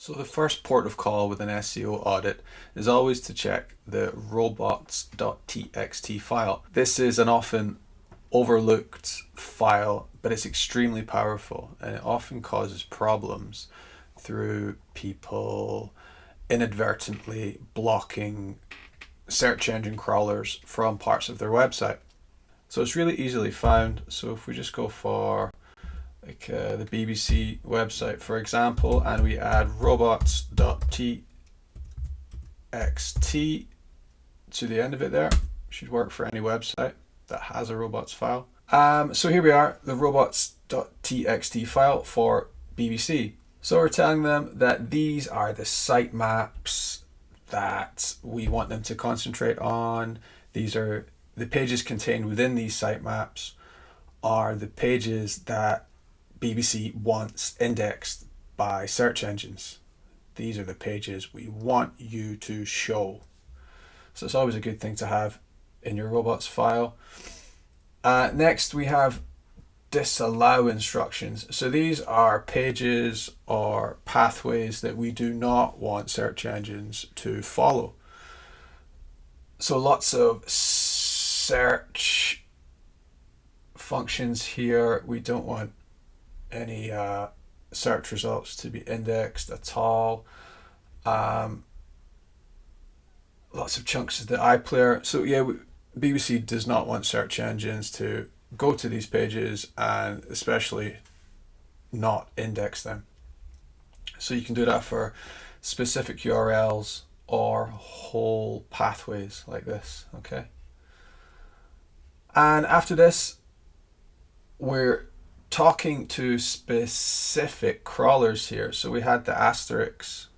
So the first port of call with an SEO audit is always to check the robots.txt file. This is an often overlooked file, but it's extremely powerful and it often causes problems through people inadvertently blocking search engine crawlers from parts of their website. So it's really easily found. So if we just go for the BBC website, for example, and we add robots.txt to the end of it there, should work for any website that has a robots file. So here we are, the robots.txt file for BBC. So we're telling them that these are the sitemaps that we want them to concentrate on. These are the pages contained within these sitemaps are the pages that BBC wants indexed by search engines. These are the pages we want you to show. So it's always a good thing to have in your robots file. Next we have disallow instructions. So these are pages or pathways that we do not want search engines to follow. So lots of search functions here. We don't want any search results to be indexed at all. Lots of chunks of the iPlayer. So yeah, BBC does not want search engines to go to these pages and especially not index them. So you can do that for specific URLs or whole pathways like this, okay? And after this, we're talking to specific crawlers here. So we had the asterisk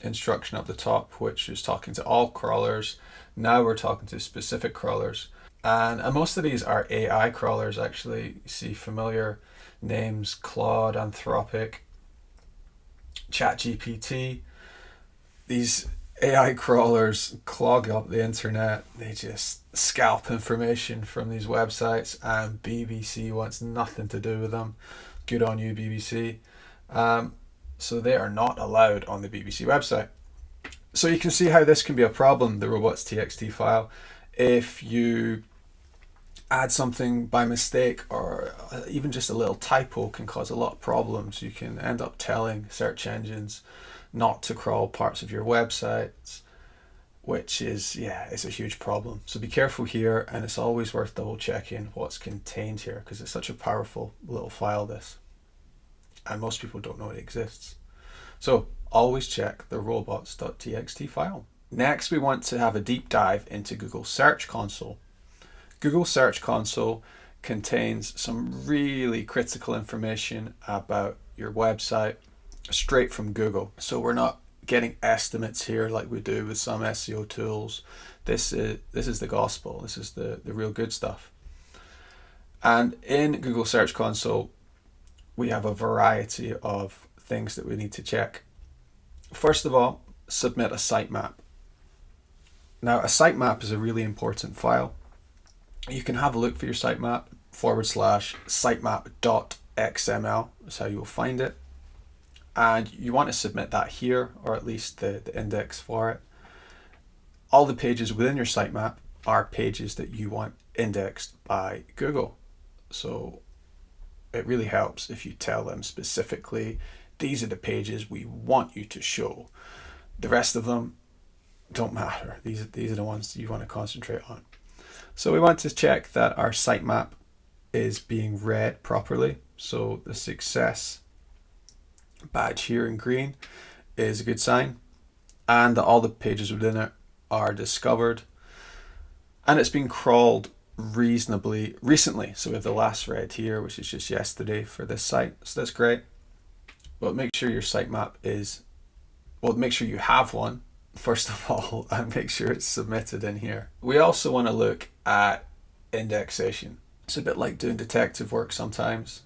instruction up the top, which is talking to all crawlers. Now we're talking to specific crawlers. And most of these are AI crawlers, actually. You see familiar names: Claude, Anthropic, ChatGPT. These AI crawlers clog up the internet. They just scalp information from these websites, and BBC wants nothing to do with them. Good on you, BBC. So they are not allowed on the BBC website. So you can see how this can be a problem, the robots.txt file. If you add something by mistake or even just a little typo can cause a lot of problems. You can end up telling search engines not to crawl parts of your websites, which is, it's a huge problem. So be careful here, and it's always worth double checking what's contained here because it's such a powerful little file, this. And most people don't know it exists. So always check the robots.txt file. Next, we want to have a deep dive into Google Search Console. Google Search Console contains some really critical information about your website straight from Google. So we're not getting estimates here like we do with some SEO tools. This is the gospel. This is the real good stuff. And in Google Search Console, we have a variety of things that we need to check. First of all, submit a sitemap. Now, a sitemap is a really important file. You can have a look for your sitemap, /sitemap.xml is how you'll find it. And you want to submit that here, or at least the index for it. All the pages within your sitemap are pages that you want indexed by Google. So it really helps if you tell them specifically, these are the pages we want you to show. The rest of them don't matter. These are the ones you want to concentrate on. So we want to check that our sitemap is being read properly. So the success badge here in green is a good sign, and that all the pages within it are discovered, and it's been crawled reasonably recently. So we have the last read here, which is just yesterday for this site. So that's great. But make sure your sitemap make sure you have one first of all, and make sure it's submitted in here. We also want to look at indexation. It's a bit like doing detective work sometimes.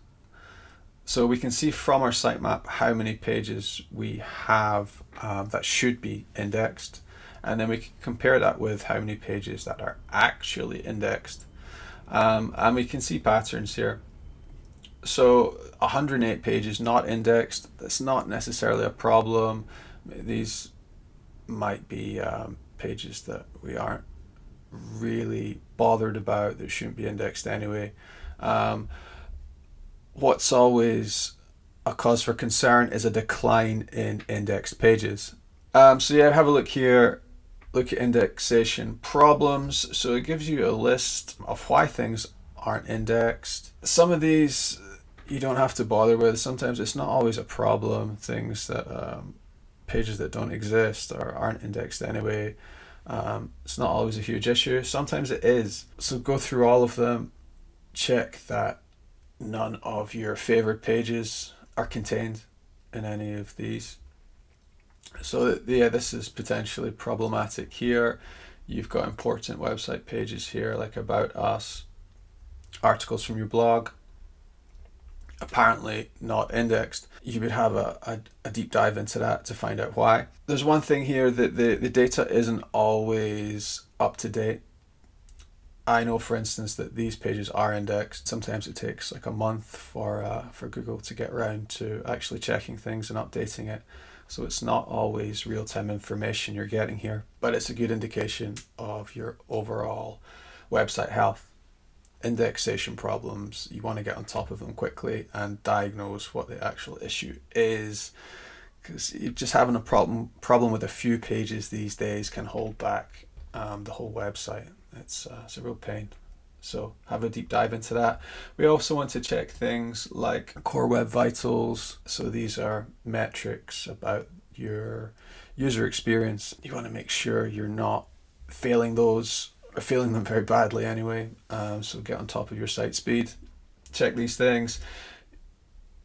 So we can see from our sitemap how many pages we have that should be indexed, and then we can compare that with how many pages that are actually indexed, and we can see patterns here. So 108 pages not indexed, that's not necessarily a problem. These might be pages that we aren't really bothered about, that shouldn't be indexed anyway. Um, what's always a cause for concern is a decline in indexed pages. So yeah, have a look here. Look at indexation problems. So it gives you a list of why things aren't indexed. Some of these you don't have to bother with. Sometimes it's not always a problem. Things that pages that don't exist or aren't indexed anyway. It's not always a huge issue. Sometimes it is. So go through all of them. Check that none of your favorite pages are contained in any of these. So yeah, this is potentially problematic here. You've got important website pages here like About Us, articles from your blog, apparently not indexed. You would have a deep dive into that to find out why. There's one thing here that the data isn't always up to date. I know, for instance, that these pages are indexed. Sometimes it takes like a month for Google to get around to actually checking things and updating it. So it's not always real-time information you're getting here, but it's a good indication of your overall website health. Indexation problems, you want to get on top of them quickly and diagnose what the actual issue is, because you're just having a problem with a few pages these days can hold back the whole website. It's a real pain. So have a deep dive into that. We also want to check things like Core Web Vitals. So these are metrics about your user experience. You want to make sure you're not failing those, or failing them very badly anyway. So get on top of your site speed. Check these things.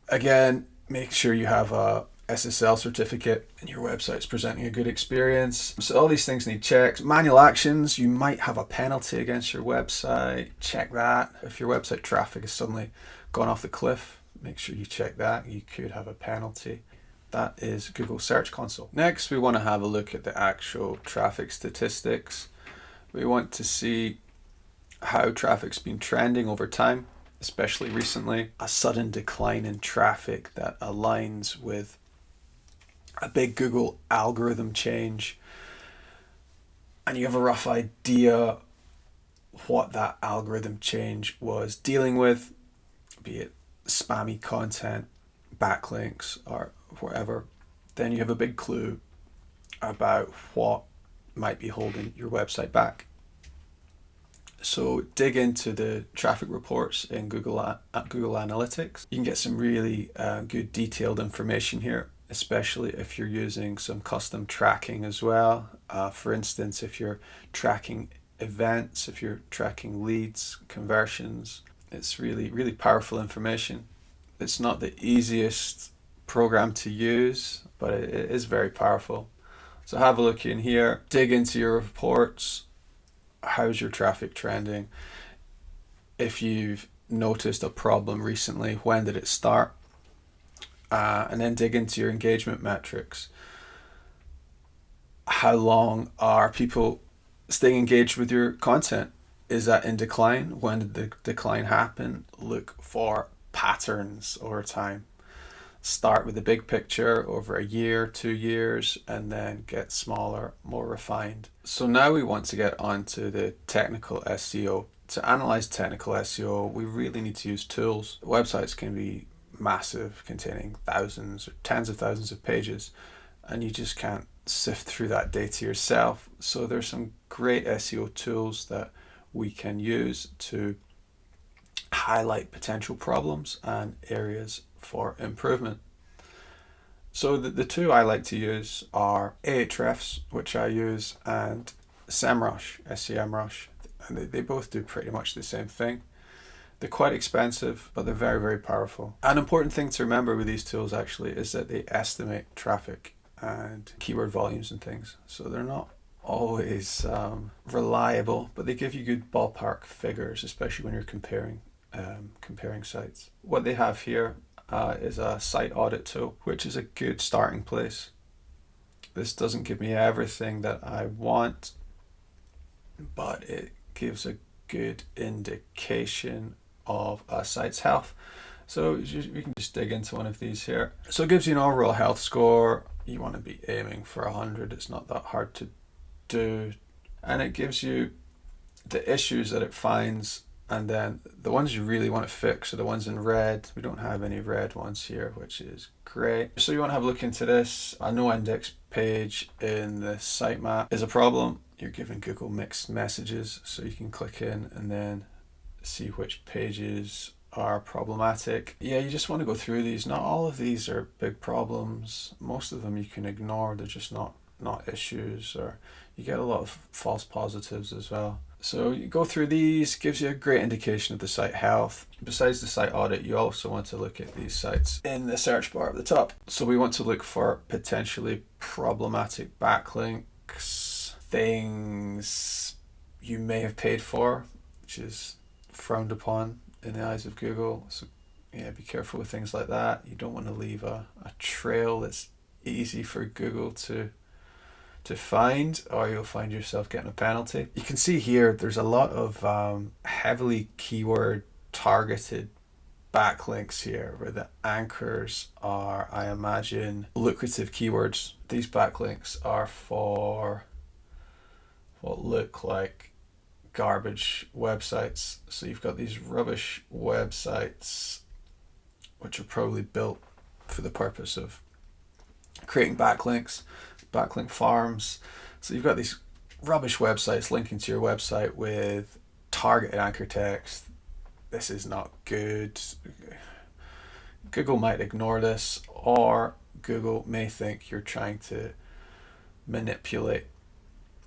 Again, make sure you have a SSL certificate and your website's presenting a good experience. So all these things need checks. Manual actions, you might have a penalty against your website. Check that. If your website traffic has suddenly gone off the cliff, make sure you check that. You could have a penalty. That is Google Search Console. Next, we want to have a look at the actual traffic statistics. We want to see how traffic's been trending over time, especially recently. A sudden decline in traffic that aligns with a big Google algorithm change, and you have a rough idea what that algorithm change was dealing with, be it spammy content, backlinks, or whatever, then you have a big clue about what might be holding your website back. So dig into the traffic reports in Google Analytics. You can get some really good detailed information here, especially if you're using some custom tracking as well. For instance, if you're tracking events, if you're tracking leads, conversions, it's really, really powerful information. It's not the easiest program to use, but it is very powerful. So have a look in here, dig into your reports. How's your traffic trending? If you've noticed a problem recently, when did it start? And then dig into your engagement metrics. How long are people staying engaged with your content? Is that in decline? When did the decline happen? Look for patterns over time. Start with the big picture over a year, 2 years, and then get smaller, more refined. So now we want to get onto the technical SEO. To analyze technical SEO, we really need to use tools. Websites can be massive, containing thousands or tens of thousands of pages, and you just can't sift through that data yourself. So there's some great SEO tools that we can use to highlight potential problems and areas for improvement. So the two I like to use are Ahrefs, which I use, and SEMrush, SEMrush. And they both do pretty much the same thing. They're quite expensive, but they're very, very powerful. An important thing to remember with these tools actually is that they estimate traffic and keyword volumes and things. So they're not always reliable, but they give you good ballpark figures, especially when you're comparing sites. What they have here is a site audit tool, which is a good starting place. This doesn't give me everything that I want, but it gives a good indication of a site's health. So we can just dig into one of these here. So it gives you an overall health score. You want to be aiming for 100. It's not that hard to do. And it gives you the issues that it finds, and then the ones you really want to fix are the ones in red. We don't have any red ones here, which is great. So you want to have a look into this. A no index page in the sitemap is a problem. You're giving Google mixed messages, so you can click in and then see which pages are problematic. Yeah, you just want to go through these. Not all of these are big problems. Most of them you can ignore. They're just not issues, or you get a lot of false positives as well. So you go through these, gives you a great indication of the site health. Besides the site audit, you also want to look at these sites in the search bar at the top. So we want to look for potentially problematic backlinks, things you may have paid for, which is frowned upon in the eyes of Google. So yeah, be careful with things like that. You don't want to leave a trail that's easy for Google to find, or you'll find yourself getting a penalty. You can see here there's a lot of heavily keyword targeted backlinks here, where the anchors are, I imagine, lucrative keywords. These backlinks are for what look like garbage websites. So you've got these rubbish websites which are probably built for the purpose of creating backlinks, backlink farms. So you've got these rubbish websites linking to your website with targeted anchor text. This is not good. Google might ignore this, or Google may think you're trying to manipulate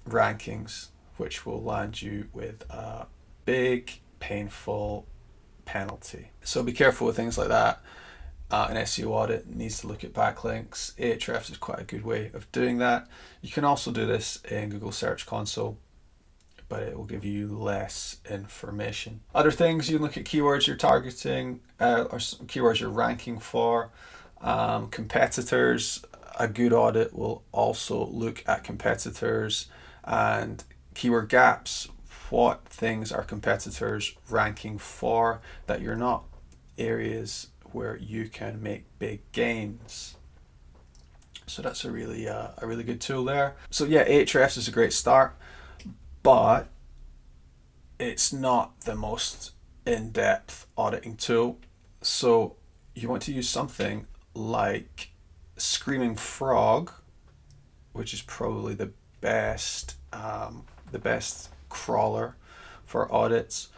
rankings, which will land you with a big, painful penalty. So be careful with things like that. An SEO audit needs to look at backlinks. Ahrefs is quite a good way of doing that. You can also do this in Google Search Console, but it will give you less information. Other things, you look at keywords you're targeting, or keywords you're ranking for. Competitors, a good audit will also look at competitors and keyword gaps. What things are competitors ranking for that you're not? Areas where you can make big gains. So that's a really good tool there. So yeah, Ahrefs is a great start, but it's not the most in-depth auditing tool. So you want to use something like Screaming Frog, which is probably the best crawler for audits,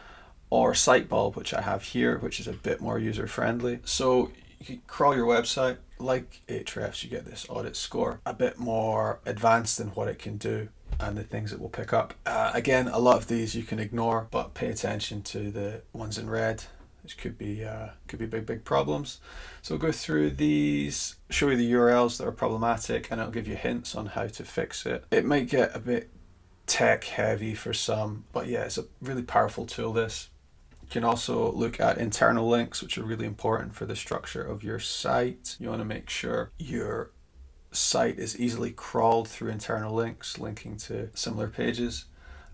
or Sitebulb, which I have here, which is a bit more user-friendly. So you can crawl your website. Like Ahrefs, you get this audit score, a bit more advanced in what it can do and the things it will pick up. Again, a lot of these you can ignore, but pay attention to the ones in red, which could be big problems. So we'll go through these, show you the URLs that are problematic, and it'll give you hints on how to fix it. It might get a bit tech heavy for some, but yeah, it's a really powerful tool, this. You can also look at internal links, which are really important for the structure of your site. You want to make sure your site is easily crawled through internal links linking to similar pages.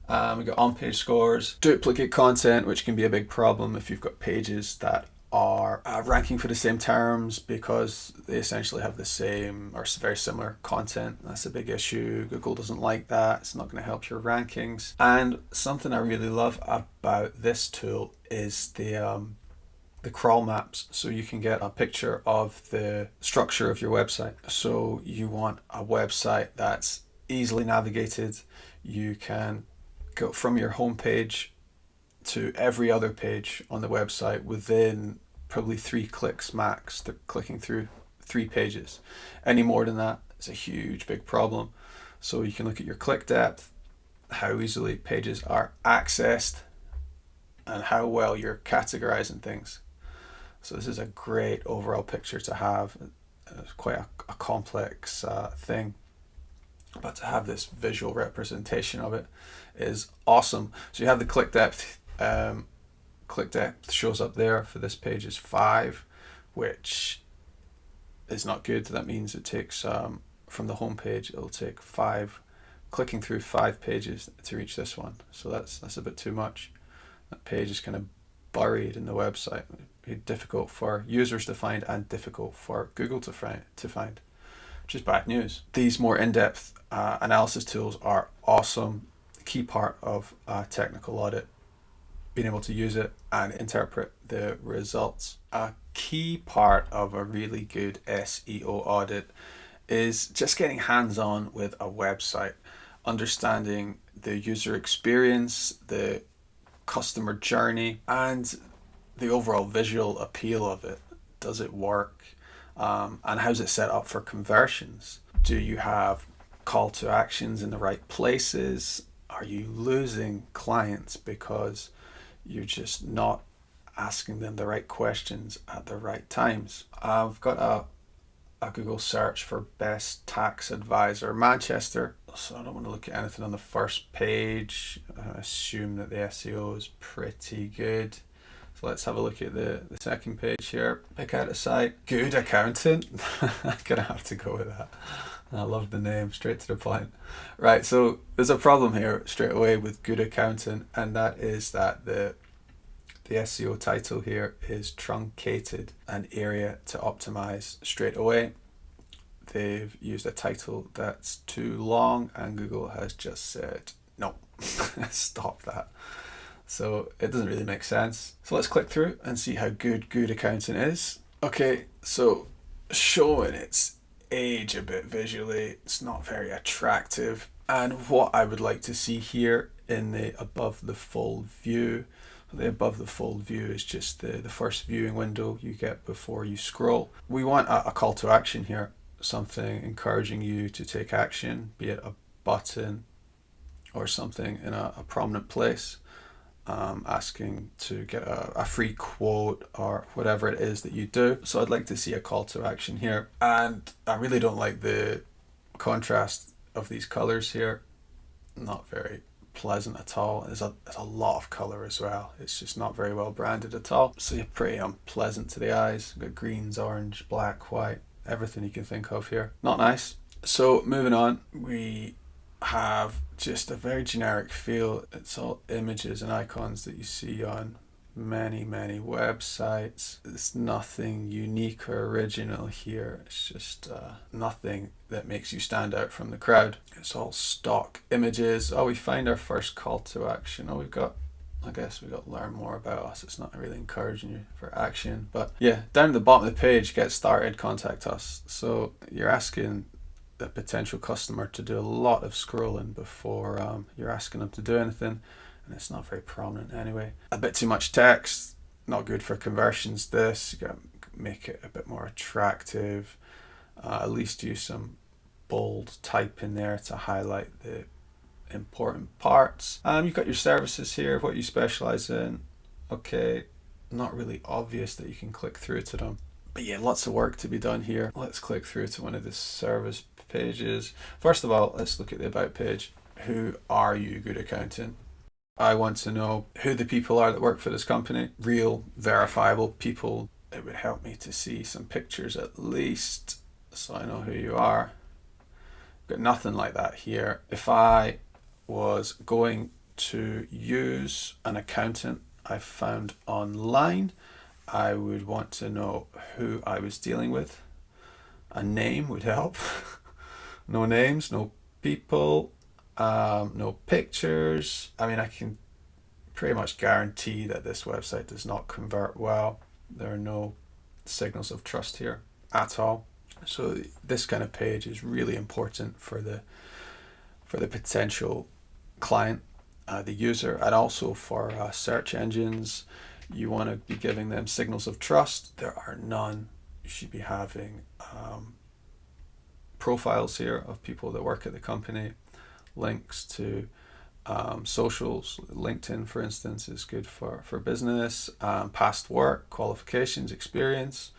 We've got on-page scores, duplicate content, which can be a big problem if you've got pages that are ranking for the same terms because they essentially have the same or very similar content. That's a big issue. Google doesn't like that. It's not going to help your rankings. And something I really love about this tool is the crawl maps. So you can get a picture of the structure of your website. So you want a website that's easily navigated. You can go from your homepage to every other page on the website within probably 3 clicks max. They're clicking through 3 pages. Any more than that is a huge, big problem. So you can look at your click depth, how easily pages are accessed, and how well you're categorizing things. So this is a great overall picture to have. It's quite a complex thing, but to have this visual representation of it is awesome. So you have the click depth. Click depth shows up there for this page is 5, which is not good. That means it takes from the home page, it'll take clicking through 5 pages to reach this one. So that's a bit too much. That page is kind of buried in the website. be difficult for users to find and difficult for Google to find, which is bad news. These more in-depth analysis tools are awesome, key part of technical audit, being able to use it and interpret the results. A key part of a really good SEO audit is just getting hands-on with a website, understanding the user experience, the customer journey, and the overall visual appeal of it. Does it work? And how's it set up for conversions? Do you have call to actions in the right places? Are you losing clients because you're just not asking them the right questions at the right times? I've got a Google search for best tax advisor Manchester, so I don't want to look at anything on the first page. I assume that the SEO is pretty good. So let's have a look at the second page here. Pick out a site. Good Accountant. I'm gonna have to go with that. I love the name, straight to the point. Right, so there's a problem here straight away with Good Accountant, and that is that the SEO title here is truncated, an area to optimize straight away. They've used a title that's too long, and Google has just said, no, stop that. So it doesn't really make sense. So let's click through and see how good Good Accountant is. Okay, so showing its age a bit visually, it's not very attractive. And what I would like to see here in the above the fold view, the above the fold view is just the first viewing window you get before you scroll. We want a call to action here, something encouraging you to take action, be it a button or something in a prominent place. Asking to get a free quote or whatever it is that you do. So I'd like to see a call to action here. And I really don't like the contrast of these colors here. Not very pleasant at all. There's a lot of color as well. It's just not very well branded at all. So you're pretty unpleasant to the eyes. We've got greens, orange, black, white, everything you can think of here. Not nice. So moving on, we have just a very generic feel. It's all images and icons that you see on many websites. There's nothing unique or original here. It's just nothing that makes you stand out from the crowd. It's all stock images. Oh, we find our first call to action. Oh, I guess we got to learn more about us. It's not really encouraging you for action, but yeah, down at the bottom of the page, get started, contact us. So you're asking the potential customer to do a lot of scrolling before you're asking them to do anything, and it's not very prominent anyway. A bit too much text, not good for conversions. This, you got to make it a bit more attractive. At least use some bold type in there to highlight the important parts. You've got your services here, what you specialize in. Okay, not really obvious that you can click through to them. But yeah, lots of work to be done here. Let's click through to one of the service pages. First of all, let's look at the about page. Who are you, Good Accountant? I want to know who the people are that work for this company. Real, verifiable people. It would help me to see some pictures at least, so I know who you are. Got nothing like that here. If I was going to use an accountant I found online, I would want to know who I was dealing with. A name would help. No names, no people, no pictures. I mean, I can pretty much guarantee that this website does not convert well. There are no signals of trust here at all. So this kind of page is really important for the potential client, the user, and also for search engines. You want to be giving them signals of trust. There are none. You should be having profiles here of people that work at the company, links to socials. LinkedIn, for instance, is good for business. Past work, qualifications, experience.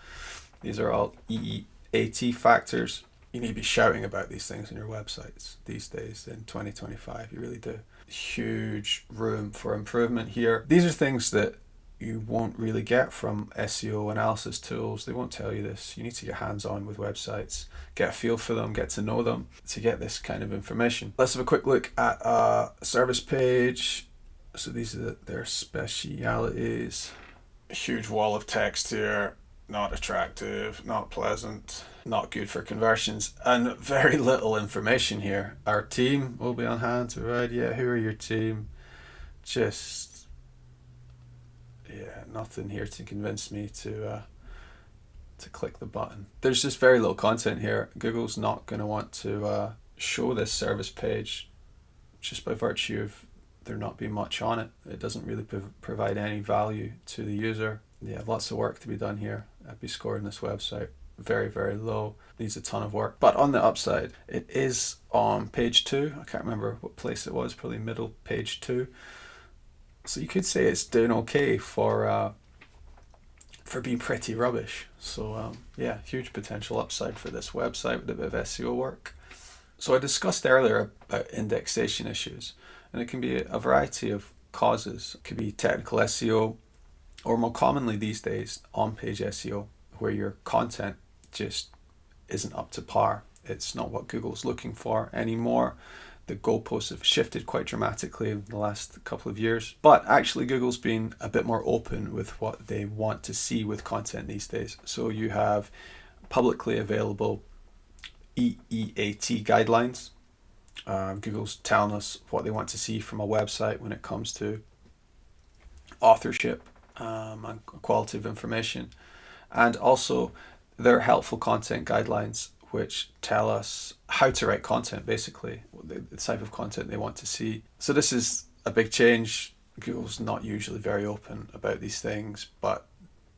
These are all EEAT factors. You need to be shouting about these things on your websites these days in 2025. You really do. Huge room for improvement here. These are things that you won't really get from SEO analysis tools. They won't tell you this. You need to get hands-on with websites, get a feel for them, get to know them to get this kind of information. Let's have a quick look at a service page. So these are their specialities. A huge wall of text here, not attractive, not pleasant, not good for conversions, and very little information here. Our team will be on hand to provide. Yeah, who are your team? Just, yeah, nothing here to convince me to click the button. There's just very little content here. Google's not going to want to show this service page just by virtue of there not being much on it. It doesn't really provide any value to the user. Yeah, lots of work to be done here. I'd be scoring this website very, very low. Needs a ton of work. But on the upside, it is on page 2. I can't remember what place it was, probably middle page 2. So you could say it's doing okay for being pretty rubbish. So yeah, huge potential upside for this website with a bit of SEO work. So I discussed earlier about indexation issues, and it can be a variety of causes. It could be technical SEO, or more commonly these days, on-page SEO, where your content just isn't up to par. It's not what Google's looking for anymore. The goalposts have shifted quite dramatically in the last couple of years. But actually Google's been a bit more open with what they want to see with content these days. So you have publicly available EEAT guidelines. Google's telling us what they want to see from a website when it comes to authorship and quality of information. And also their helpful content guidelines, which tell us how to write content, basically, the type of content they want to see. So this is a big change. Google's not usually very open about these things, but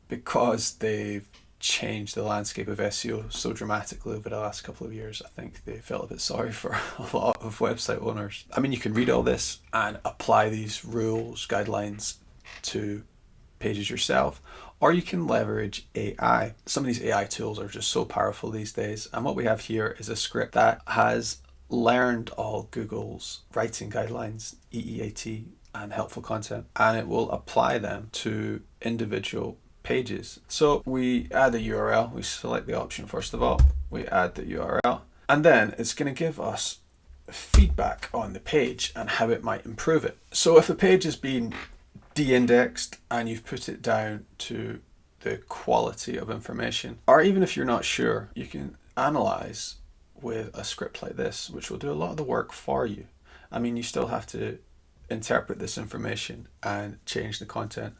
because they've changed the landscape of SEO so dramatically over the last couple of years, I think they felt a bit sorry for a lot of website owners. I mean, you can read all this and apply these rules, guidelines to pages yourself, or you can leverage AI. Some of these AI tools are just so powerful these days. And what we have here is a script that has learned all Google's writing guidelines, EEAT, and helpful content, and it will apply them to individual pages. So we add a URL. We select the option first of all. We add the URL, and then it's going to give us feedback on the page and how it might improve it. So if a page has been de-indexed and you've put it down to the quality of information, or even if you're not sure, you can analyze with a script like this, which will do a lot of the work for you. I mean, you still have to interpret this information and change the content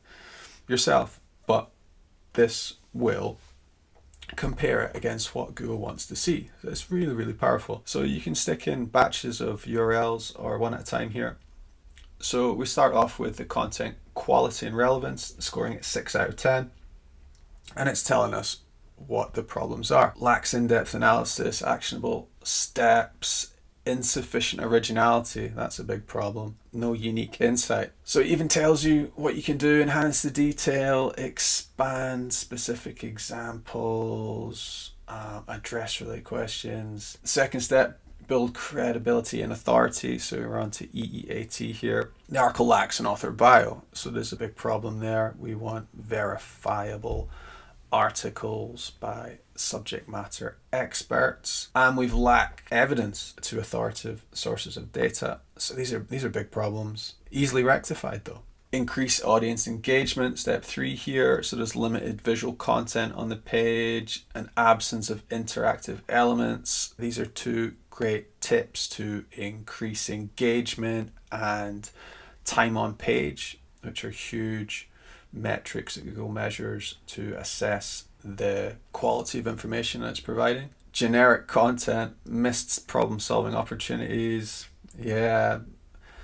yourself, but this will compare it against what Google wants to see. So it's really, really powerful. So you can stick in batches of URLs or one at a time here. So we start off with the content quality and relevance, scoring it 6 out of 10. And it's telling us what the problems are. Lacks in-depth analysis, actionable steps, insufficient originality. That's a big problem. No unique insight. So it even tells you what you can do: enhance the detail, expand specific examples, address related questions. Second step, build credibility and authority. So we're on to EEAT here. The article lacks an author bio. So there's a big problem there. We want verifiable articles by subject matter experts, and we've lacked evidence to authoritative sources of data. So these are big problems. Easily rectified though. Increase audience engagement, step 3 here. So there's limited visual content on the page, an absence of interactive elements. These are 2 great tips to increase engagement and time on page, which are huge metrics that Google measures to assess the quality of information that it's providing. Generic content, missed problem solving opportunities. Yeah,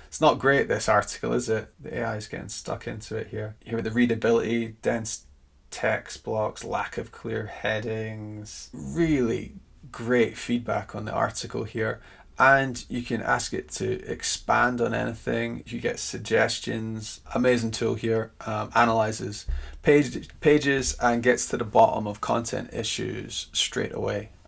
it's not great, this article, is it? The AI is getting stuck into it here. Here with the readability, dense text blocks, lack of clear headings. Really great feedback on the article here. And you can ask it to expand on anything. You get suggestions. Amazing tool here. Analyzes pages and gets to the bottom of content issues straight away.